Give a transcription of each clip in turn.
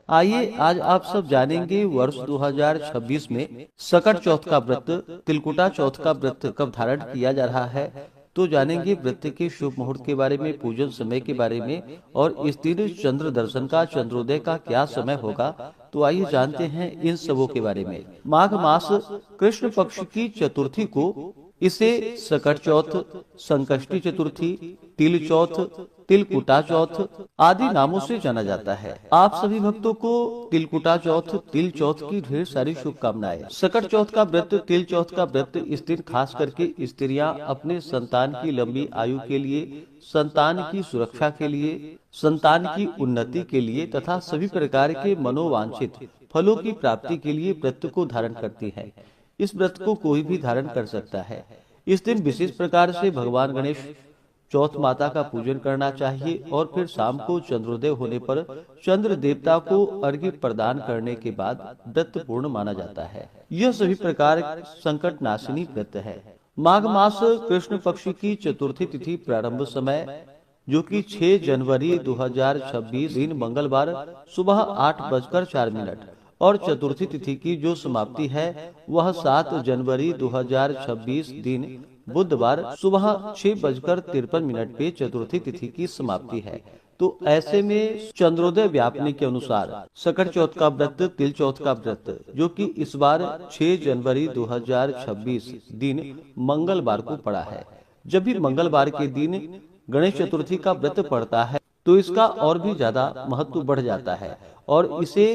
आइए आज आप सब जानेंगे वर्ष 2026 में सकट चौथ का व्रत, तिलकुटा चौथ का व्रत कब धारण किया जा रहा है। तो जानेंगे व्रत के शुभ मुहूर्त के बारे में, पूजन समय के बारे में और इस दिन चंद्र दर्शन का, चंद्रोदय का क्या समय होगा। तो आइए जानते हैं इन सबों के बारे में। माघ मास कृष्ण पक्ष की चतुर्थी को इसे सकट चौथ, संकष्टी चतुर्थी, तिल चौथ, तिलकुटा चौथ आदि नामों से जाना जाता है। आप सभी भक्तों को तिलकुटा चौथ, तिल चौथ की ढेर सारी शुभकामनाएं। सकट चौथ का व्रत, तिल चौथ का व्रत इस दिन खास करके स्त्रियां अपने संतान की लंबी आयु के लिए, संतान की सुरक्षा के लिए, संतान की उन्नति के लिए तथा सभी प्रकार के मनोवांछित फलों की प्राप्ति के लिए व्रत को धारण करती है। इस व्रत को कोई भी धारण कर सकता है। इस दिन विशेष प्रकार से भगवान गणेश चौथ माता का पूजन करना चाहिए और फिर शाम को चंद्रोदय होने पर चंद्र देवता को अर्घ्य प्रदान करने के बाद व्रत पूर्ण माना जाता है। यह सभी प्रकार संकट नाशिनी व्रत है। माघ मास कृष्ण पक्ष की चतुर्थी तिथि प्रारंभ समय जो कि 6 जनवरी 2026 दिन मंगलवार सुबह 8:04 और चतुर्थी तिथि की जो समाप्ति है वह 7 जनवरी 2026 दिन बुधवार सुबह 6:53 पे चतुर्थी तिथि की समाप्ति है। तो ऐसे में चंद्रोदय व्यापनी के अनुसार सकट चौथ का व्रत, तिल चौथ का व्रत जो कि इस बार 6 जनवरी 2026 दिन मंगलवार को पड़ा है। जब भी मंगलवार के दिन गणेश चतुर्थी का व्रत पड़ता है तो इसका और भी ज्यादा महत्व बढ़ जाता है और इसे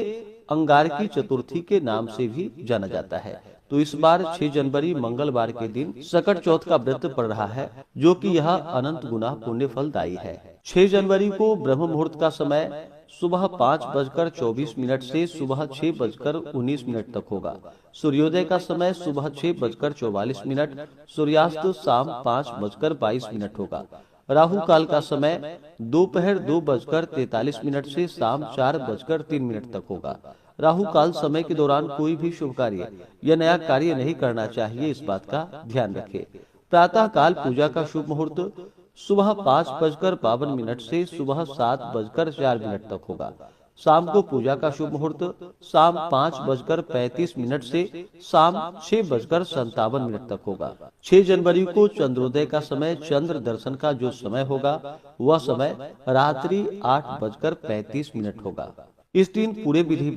अंगारकी चतुर्थी के नाम से भी जाना जाता है। तो इस बार 6 जनवरी मंगलवार के दिन सकट चौथ का व्रत पड़ रहा है जो कि यह अनंत गुना पुण्य फलदायी है। 6 जनवरी को ब्रह्म मुहूर्त का समय सुबह 5:24 से सुबह 6:19 तक होगा। सूर्योदय का समय सुबह 6:44, सूर्यास्त शाम 5:22 होगा। राहु काल का समय दोपहर 2:43 से शाम 4:03 तक होगा। राहु काल समय के दौरान कोई भी शुभ कार्य या नया कार्य नहीं करना चाहिए, इस बात का ध्यान रखें। प्रातः काल पूजा का शुभ मुहूर्त सुबह 5:52 से सुबह 7:04 तक होगा। शाम को पूजा का शुभ मुहूर्त शाम 5:35 से शाम 6:57 तक होगा। 6 जनवरी को चंद्रोदय का समय, चंद्र दर्शन का जो समय होगा वह समय रात्रि 8:35 होगा। इस दिन पूरे विधि